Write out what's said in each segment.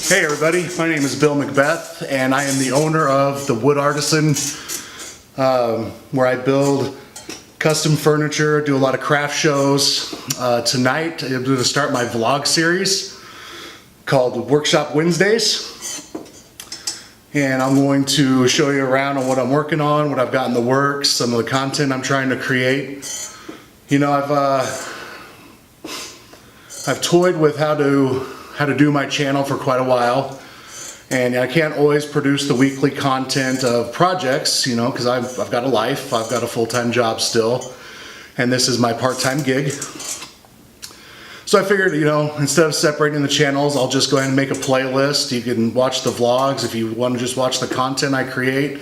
Hey everybody, my name is Bill Macbeth and I am the owner of the Wood Artisan, where I build custom furniture, do a lot of craft shows. Tonight I'm going to start my vlog series called Workshop Wednesdays, and I'm going to show you around on what I'm working on, what I've got in the works, some of the content I'm trying to create. You know, I've toyed with how to do my channel for quite a while, and I can't always produce the weekly content of projects, you know, because I've got a life, I've got a full-time job still, and this is my part-time gig. So I figured, you know, instead of separating the channels, I'll just go ahead and make a playlist. You can watch the vlogs. If you want to just watch the content I create,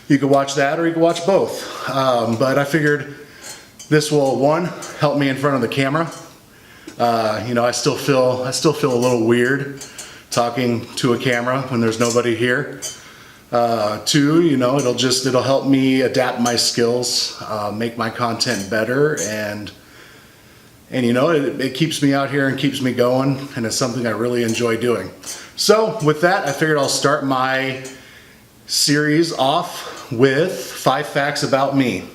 you can watch that, or you can watch both. But I figured this will, one, help me in front of the camera. You know, I still feel a little weird talking to a camera when there's nobody here. Two, you know, it'll help me adapt my skills, make my content better, and you know, it keeps me out here and keeps me going, and it's something I really enjoy doing. So with that, I figured I'll start my series off with 5 facts about me.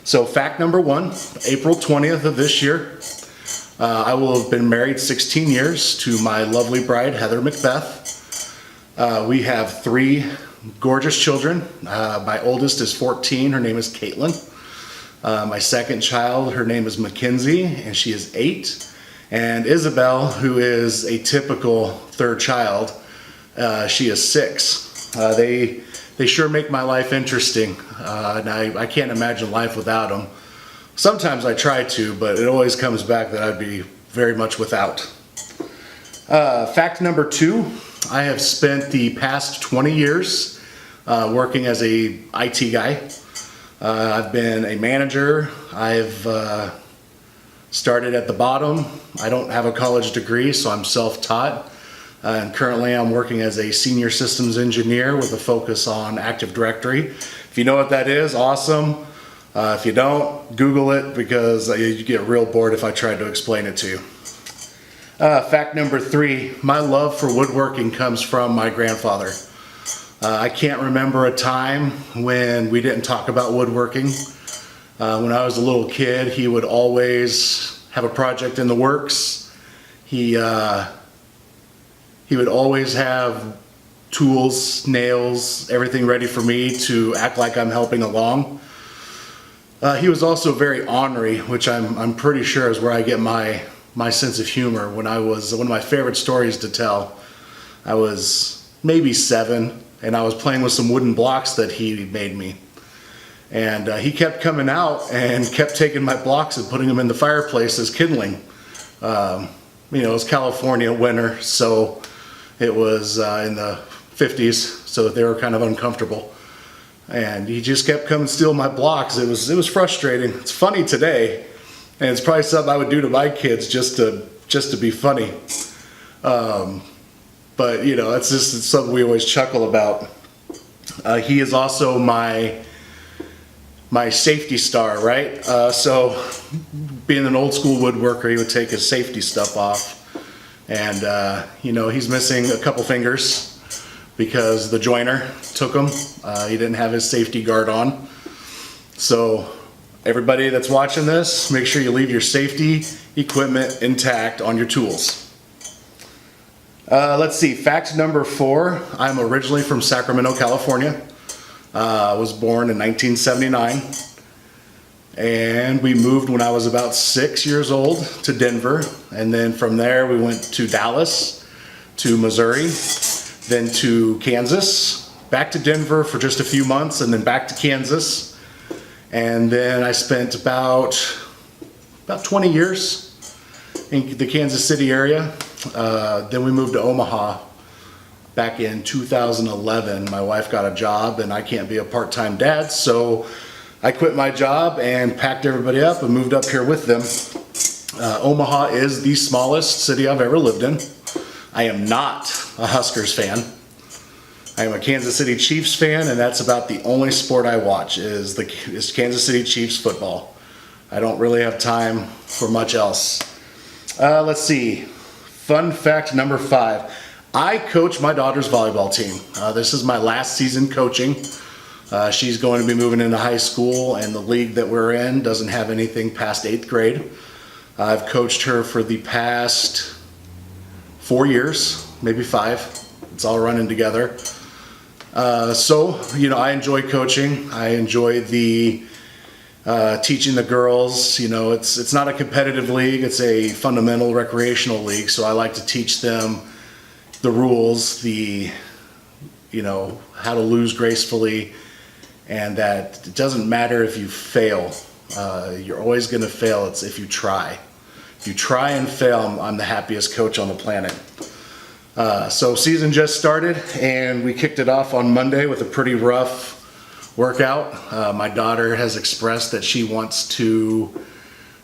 So fact number 1, April 20th of this year, I will have been married 16 years to my lovely bride, Heather Macbeth. We have 3 gorgeous children. My oldest is 14, her name is Caitlin. My second child, her name is Mackenzie, and she is 8. And Isabel, who is a typical third child, she is 6. They sure make my life interesting, and I can't imagine life without them. Sometimes I try to, but it always comes back that I'd be very much without. Fact number 2, I have spent the past 20 years working as a IT guy. I've been a manager. I've started at the bottom. I don't have a college degree, so I'm self-taught. And currently I'm working as a senior systems engineer with a focus on Active Directory. If you know what that is, awesome. If you don't, Google it, because you get real bored if I tried to explain it to you. Fact number 3, my love for woodworking comes from my grandfather. I can't remember a time when we didn't talk about woodworking. When I was a little kid, he would always have a project in the works. He would always have tools, nails, everything ready for me to act like I'm helping along. He was also very ornery, which I'm pretty sure is where I get my sense of humor. When I was, one of my favorite stories to tell, I was maybe 7, and I was playing with some wooden blocks that he made me. And he kept coming out and kept taking my blocks and putting them in the fireplace as kindling. You know, it was California winter, so it was in the 50s, so they were kind of uncomfortable. And he just kept coming steal my blocks. It was frustrating. It's funny today, and it's probably something I would do to my kids just to be funny. But you know, it's something we always chuckle about. He is also my safety star, right? So being an old school woodworker, he would take his safety stuff off, and you know, he's missing a couple fingers because the joiner took him. He didn't have his safety guard on. So everybody that's watching this, make sure you leave your safety equipment intact on your tools. Let's see, fact number 4, I'm originally from Sacramento, California. I was born in 1979, and we moved when I was about 6 years old to Denver, and then from there we went to Dallas, to Missouri, then to Kansas, back to Denver for just a few months, and then back to Kansas. And then I spent about 20 years in the Kansas City area. Then we moved to Omaha back in 2011. My wife got a job, and I can't be a part-time dad, so I quit my job and packed everybody up and moved up here with them. Omaha is the smallest city I've ever lived in. I am not a Huskers fan. I am a Kansas City Chiefs fan, and that's about the only sport I watch is Kansas City Chiefs football. I don't really have time for much else. Let's see. Fun fact number 5. I coach my daughter's volleyball team. This is my last season coaching. She's going to be moving into high school, and the league that we're in doesn't have anything past 8th grade. I've coached her for the past 4 years, maybe 5. It's all running together. So, you know, I enjoy coaching. I enjoy the teaching the girls. You know, it's not a competitive league. It's a fundamental recreational league. So I like to teach them the rules, you know, how to lose gracefully, and that it doesn't matter if you fail. You're always going to fail. It's if you try. If you try and fail, I'm the happiest coach on the planet. So season just started, and we kicked it off on Monday with a pretty rough workout. My daughter has expressed that she wants to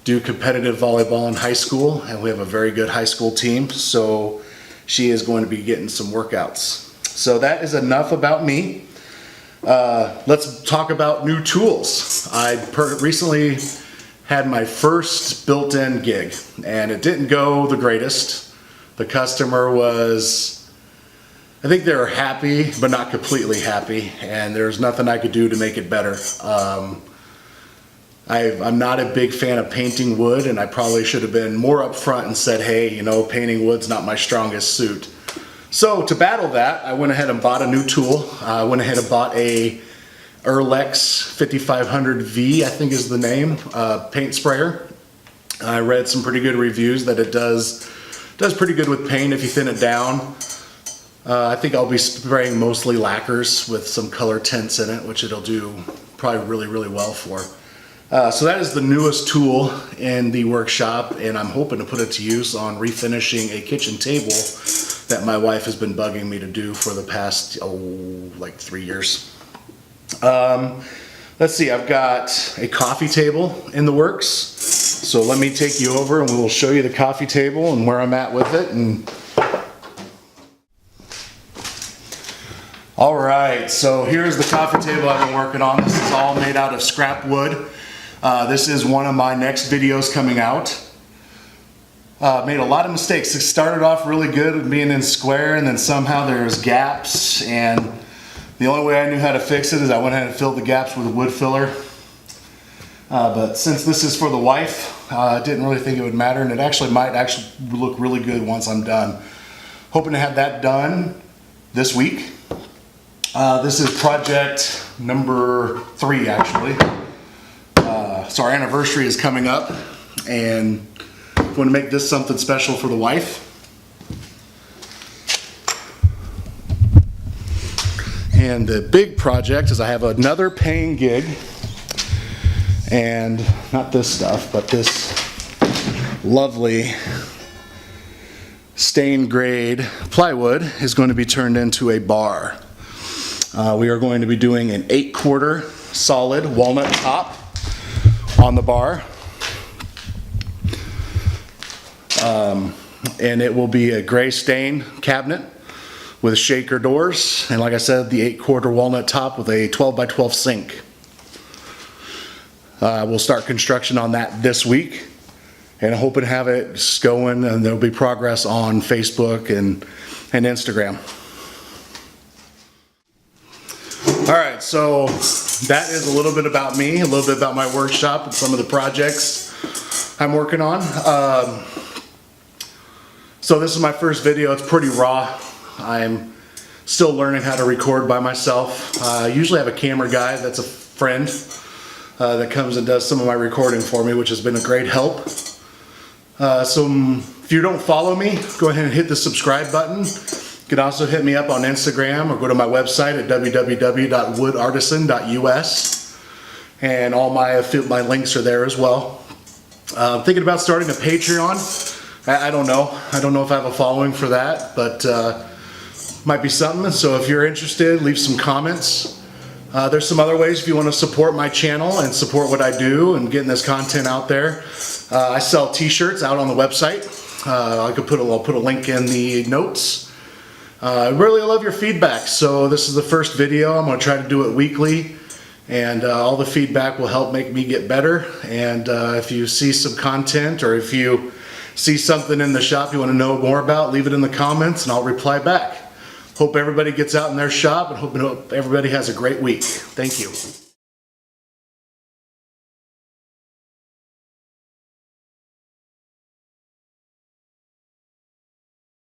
do competitive volleyball in high school, and we have a very good high school team, so she is going to be getting some workouts. So that is enough about me. Let's talk about new tools. I recently had my first built-in gig, and it didn't go the greatest. The customer was, I think they were happy, but not completely happy, and there's nothing I could do to make it better. I'm not a big fan of painting wood, and I probably should have been more upfront and said, hey, you know, painting wood's not my strongest suit. So to battle that, I went ahead and bought a new tool. I went ahead and bought a Erlex 5500V, I think is the name, paint sprayer. I read some pretty good reviews that it does pretty good with paint if you thin it down. I think I'll be spraying mostly lacquers with some color tints in it, which it'll do probably really, really well for. So that is the newest tool in the workshop, and I'm hoping to put it to use on refinishing a kitchen table that my wife has been bugging me to do for the past, like 3 years. Let's see, I've got a coffee table in the works. So let me take you over and we'll show you the coffee table and where I'm at with it. And all right, so here's the coffee table I've been working on. This is all made out of scrap wood. This is one of my next videos coming out. Made a lot of mistakes. It started off really good with being in square, and then somehow there's gaps, and the only way I knew how to fix it is I went ahead and filled the gaps with a wood filler. But since this is for the wife, I didn't really think it would matter, and it might look really good once I'm done. Hoping to have that done this week. This is project number 3, actually. So our anniversary is coming up, and I want to make this something special for the wife. And the big project is I have another paying gig, and not this stuff, but this lovely stained grade plywood is going to be turned into a bar. We are going to be doing an 8/4 solid walnut top on the bar. And it will be a gray stain cabinet with shaker doors, and like I said, the 8/4 walnut top with a 12 by 12 sink. We'll start construction on that this week, and I'm hoping to have it going, and there'll be progress on Facebook and Instagram. All right, so that is a little bit about me, a little bit about my workshop and some of the projects I'm working on. So this is my first video. It's pretty raw. I'm still learning how to record by myself. I usually have a camera guy that's a friend that comes and does some of my recording for me, which has been a great help. So if you don't follow me, go ahead and hit the subscribe button. You can also hit me up on Instagram or go to my website at www.woodartisan.us, and all my links are there as well. I'm thinking about starting a Patreon. I don't know. I don't know if I have a following for that, but might be something. So if you're interested, leave some comments. There's some other ways if you want to support my channel and support what I do and getting this content out there. I sell t-shirts out on the website. I'll put a link in the notes. I really love your feedback. So this is the first video. I'm going to try to do it weekly, and all the feedback will help make me get better. And if you see some content, or if you see something in the shop you want to know more about, leave it in the comments and I'll reply back. Hope everybody gets out in their shop and hope everybody has a great week. Thank you.